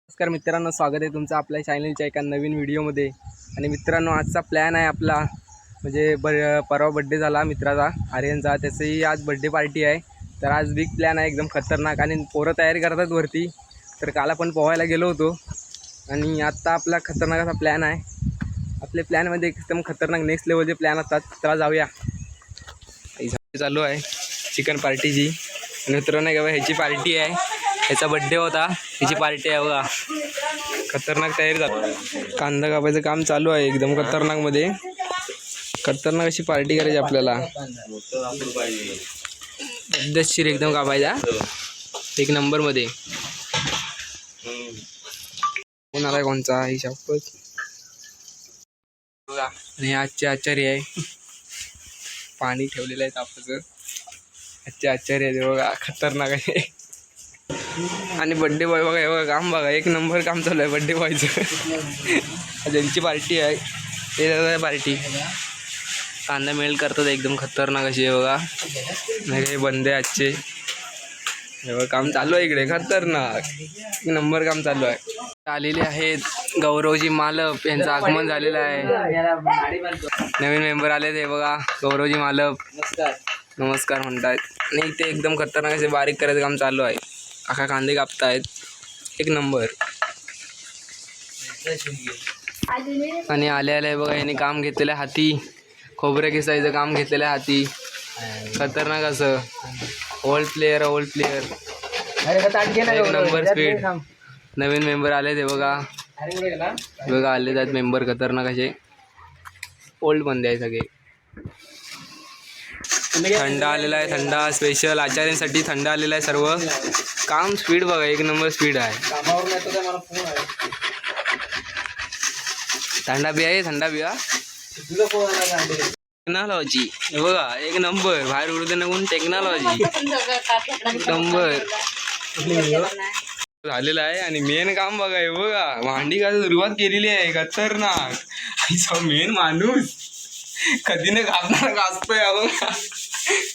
नमस्कार मित्रांनो, स्वागत आहे तुमचं आपल्या चॅनलच्या एका नवीन व्हिडिओमध्ये. आणि मित्रांनो, आजचा प्लॅन आहे आपला म्हणजे परवा बड्डे झाला मित्राचा आर्यनचा, त्याचंही आज बड्डे पार्टी आहे. तर आज बिग प्लॅन आहे एकदम खतरनाक आणि पोरं तयारी करतात वरती. तर काल आपण पोहायला गेलो होतो आणि आत्ता आपला खतरनाक असा प्लॅन आहे. आपल्या प्लॅनमध्ये एकदम खतरनाक नेक्स्ट लेवलचे प्लॅन असतात. चला जाऊया. चालू आहे चिकन पार्टीची. मित्रांनो बघा, ह्याची पार्टी आहे, ह्याचा बड्डे होता, ह्याची पार्टी आहे बघा. खतरनाक तयारी झाली. कांदा कापायचं काम चालू आहे एकदम खतरनाक मध्ये. खतरनाक अशी पार्टी करायची आपल्याला. पद्धतशीर एकदम कापायचा एक नंबर मध्ये. कोण आलाय कोणचा ही शपथ बघा. आणि आजचे आचार्य आहे, पाणी ठेवलेलं आहे तापाचं. आजचे आचार्य आहे बघा, खतरनाक आहे. आणि बड्डे बॉय बघा, हे बघा काम बघा, एक नंबर काम चालू आहे बड्डे बॉयचं. ज्यांची पार्टी आहे ते पार्टी कांदा मेल करतात एकदम खतरनाक अशी आहे बघा. नाही हे बंदे आजचे हे बघा, काम चालू आहे इकडे खतरनाक एक नंबर काम चालू आहे. आलेले आहेत गौरवजी मालप, यांचं आगमन झालेलं आहे. नवीन मेंबर आले ते बघा, गौरवजी मालप नमस्कार म्हणतायत. आणि ते एकदम खतरनाक असे बारीक करायचं काम चालू आहे. आखा कांदे कापतायत एक नंबर. आणि आले बघा, याने काम घेतलेलं आहे हाती, खोबरे किसायचं काम घेतलेलं आहे हाती. खतरनाक असं ओल्ड प्लेयर एक नंबर स्पीड. नवीन मेंबर आले ते बघा बघा, आले आहेत मेंबर खतरनाक असे. ओल्ड बंदे आहे सगळे. थंडा आलेला आहे, थंडा स्पेशल आचार्यांसाठी थंडा आलेला आहे सर्व. काम स्पीड बघा, एक नंबर स्पीड आहे. थंडा बिया आहे, थंडा बिया टेक्नॉलॉजी बघा एक नंबर. बाहेर उडते नको, टेक्नॉलॉजी एक नंबर झालेला आहे. आणि मेन काम बघा हे बघा, भांडी घासायला सुरुवात केलेली आहे खतरनाक. मेन माणूस कधी न घासणार घासतोय बघा.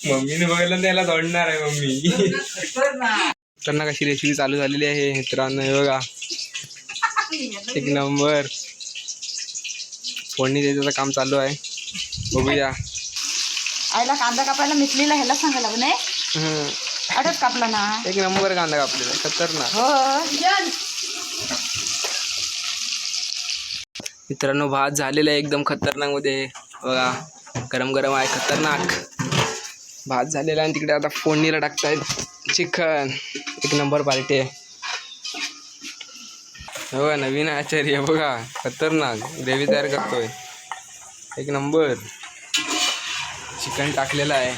मम्मीने बघायला त्याला दौडणार आहे मम्मी. खतरनाक अशी रेसिपी चालू झालेली आहे मित्रांनो. हे बघा एक नंबर फोडणी द्यायचं काम चालू आहे. बघूया. आईला कांदा कापायला मिसलीला ह्याला सांगायला नाही, आठच कापला ना. एक नंबर कांदा कापलेला खतरनाक. हो मित्रांनो, भात झालेला आहे एकदम खतरनाक मध्ये बघा, गरम गरम आहे खतरनाक भात झालेला. आणि तिकडे आता फोडणीला टाकतायत चिकन. एक नंबर पार्टी आहे बघा. नवीन आचार्य बघा, खतरनाक ग्रेव्ही तयार करतोय एक नंबर. चिकन टाकलेलं आहे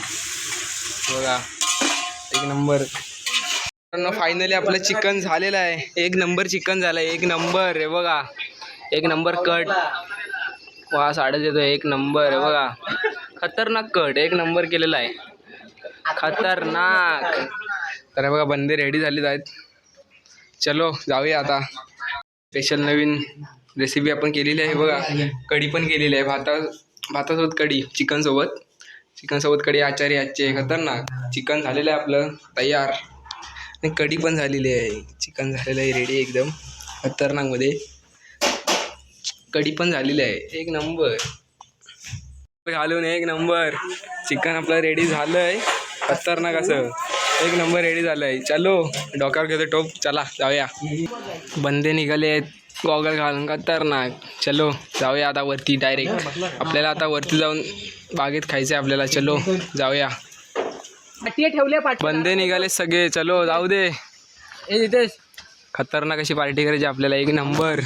बघा एक नंबर. फायनली आपलं चिकन झालेलं आहे, एक नंबर चिकन झालं आहे. एक नंबर आहे बघा, एक नंबर कट वा साडे देतो. एक नंबर आहे बघा, खतरनाक कट एक नंबर केलेला आहे खतरनाक. तर बघा बंदे रेडी झालेत आहेत. चलो जाऊया आता. स्पेशल नवीन रेसिपी आपण केलेली आहे बघा. कढी पण केलेली आहे, भातासोबत कढी, चिकनसोबत कढी आचार्य आजचे खतरनाक. चिकन झालेलं आहे आपलं तयार आणि कढी पण झालेली आहे. चिकन झालेलं आहे रेडी एकदम खतरनाकमध्ये. कढी पण झालेली आहे एक नंबर घालून एक नंबर. चिकन आपलं रेडी झालं आहे खतरनाक असं एक नंबर रेडी झालं आहे. चलो डोक्यावर घेतो टोप, चला जाऊया. बंदे निघाले आहेत गॉगल घालून खतरनाक. चलो जाऊया आता वरती डायरेक्ट. आपल्याला आता वरती जाऊन बागेत खायचं आहे आपल्याला. चलो जाऊया. बंदे निघाले सगळे, चलो जाऊ दे. खतरनाक अशी पार्टी करायची आपल्याला एक नंबर.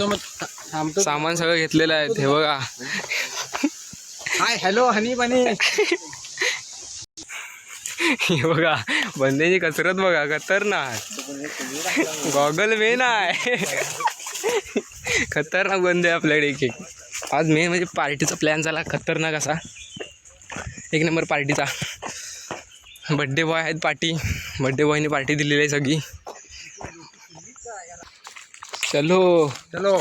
सामान सगळं घेतलेलं आहे हे बघा. हाय हॅलो हनी बनी. हे बघा बंदेची कसरत बघा खतरनाक. गॉगल मेन आहे खतरनाक बंदे आपल्याकडे एक एक. आज मेन म्हणजे पार्टीचा प्लॅन झाला खतरनाक असा एक नंबर पार्टीचा. बड्डे बॉय आहेत, बड्डे बॉयने पार्टी दिलेली आहे सगळी. चलो चलो.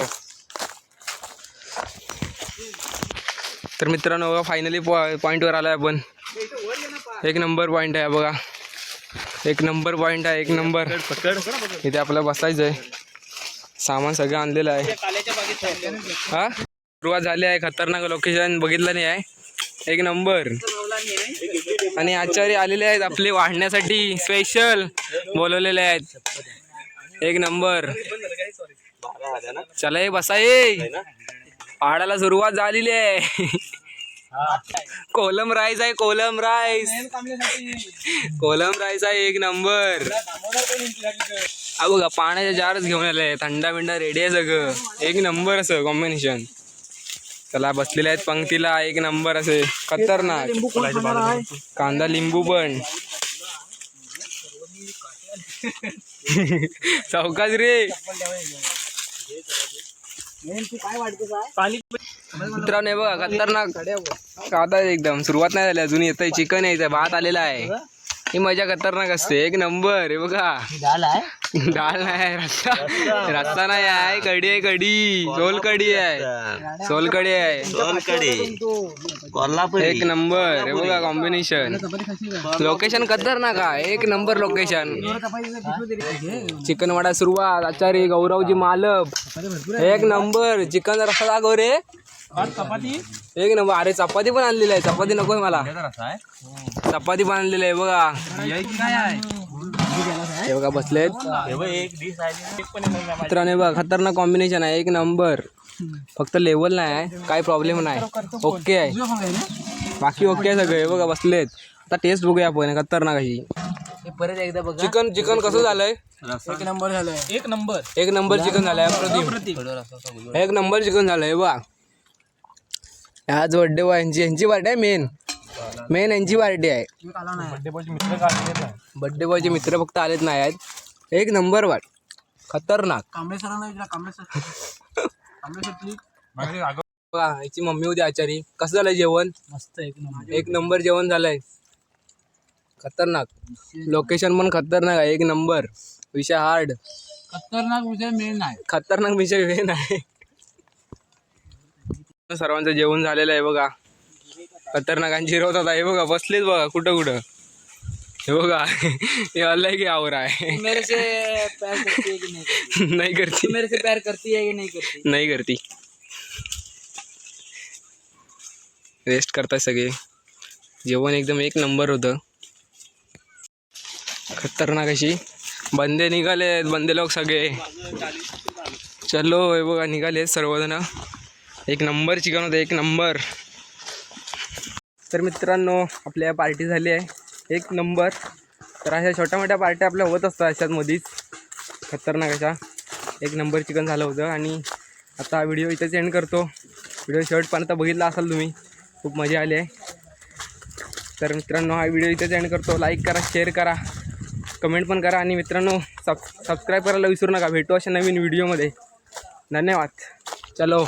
तर मित्रांनो बघा, फायनली पॉईंटवर आला आहे आपण. एक नंबर पॉईंट आहे बघा, एक नंबर पॉईंट आहे एक नंबर. इथे आपल्याला बसायचं आहे. सामान सगळं आणलेलं आहे. हा सुरुवात झाली आहे. खतरनाक लोकेशन बघितलं नाही आहे. एक नंबर. आणि आचार्य आलेले आहेत आपले वाढण्यासाठी, स्पेशल बोलवलेले आहेत. एक नंबर. चला ये बसा ये. पहाडाला सुरुवात झालेली आहे. कोलम राईस आहे. कोलम राईस आहे. एक नंबर. हा बघा पाण्याच्या जारच घेऊन आले. थंडा बिंडा रेडी आहे सगळं. एक नंबर असं कॉम्बिनेशन. चला बसलेले आहेत पंक्तीला. एक नंबर असे खतरनाक. कांदा लिंबू पण. चौकाच रे. मित्रांनो बघा खतरनाक आता एकदम सुरुवात नाही झाली अजून. येतंय चिकन यायचंय. भात आलेला आहे. ही मजा खतरनाक असते. एक नंबर. हे बघा डाळ नाही रस्सा. रस्सा नाही आहे. कढी आहे. कढी सोलकढी आहे. सोलकढी आहे. एक नंबर. हे बघा कॉम्बिनेशन. लोकेशन खतरनाक आहे. एक नंबर लोकेशन. चिकन वडा सुरुवात. आचारी गौरवजी मालक. एक नंबर. चिकन रस्सा दाखव रे. एक नंबर. अरे चपाती पण आणलेली आहे. चपाती नकोय मला. चपाती पण आणलेली आहे बघा. हे बघा बसलेत मित्रांनो. बघा खतरनाक कॉम्बिनेशन आहे. एक नंबर. फक्त लेवल नाही आहे. काय प्रॉब्लेम नाही. ओके आहे. बाकी ओके आहे सगळे. हे बघा बसलेत. आता टेस्ट बघूया आपण खतरनाक अशी. परत एकदा बघा. चिकन कसं झालंय. एक नंबर झालंय. एक नंबर चिकन झालंय. अप्रतिम. एक नंबर चिकन झालंय बघा. आज बर्थडे यांची बर्थडे आहे. मेन यांची पार्टी आहे. बर्थडे बॉयचे मित्र फक्त आलेच नाही आहेत. एक नंबर वाट खतरनाक. याची मम्मी होती आचारी. कसं झालंय जेवण. मस्त. एक नंबर जेवण झालंय. खतरनाक. लोकेशन पण खतरनाक आहे. एक नंबर. विषय हार्ड. खतरनाक विषय मेन आहे. खतरनाक विषय मेन आहे. सर्वांचं जेवण झालेलं आहे बघा. खतरनाकांची जिरवत होता. हे बघा बसलेच बघा कुठं. हे बघा हे अलग ही आवर आहे. मेरे से प्यार करती है कि नहीं करती? नाही करती. मेरे से प्यार करती है कि नहीं करती? नाही करती. रेस्ट करताय सगळे. जेवण एकदम एक नंबर होतं. खतरनाक अशी. बंदे निघाले. बंदे लोक सगळे. चलो हे बघा निघाले सर्वजण. एक नंबर चिकन होतं. एक नंबर. तर मित्रांनो आपल्या पार्टी झाली आहे. एक नंबर. तर अशा छोट्या मोठ्या पार्ट्या आपल्या होत असतात अशात मधीच खतरनाक अशा. एक नंबर चिकन झालं होतं. आणि आता व्हिडिओ इथेच एंड करतो. व्हिडिओ शेवटपर्यंत बघितला असाल तुम्ही. खूप मजा आली आहे. तर मित्रांनो हा व्हिडिओ इथेच एंड करतो. लाईक करा, शेअर करा, कमेंट पण करा. आणि मित्रांनो सबस्क्राईब करायला विसरू नका. भेटू अशा नवीन व्हिडिओमध्ये. धन्यवाद. चलो.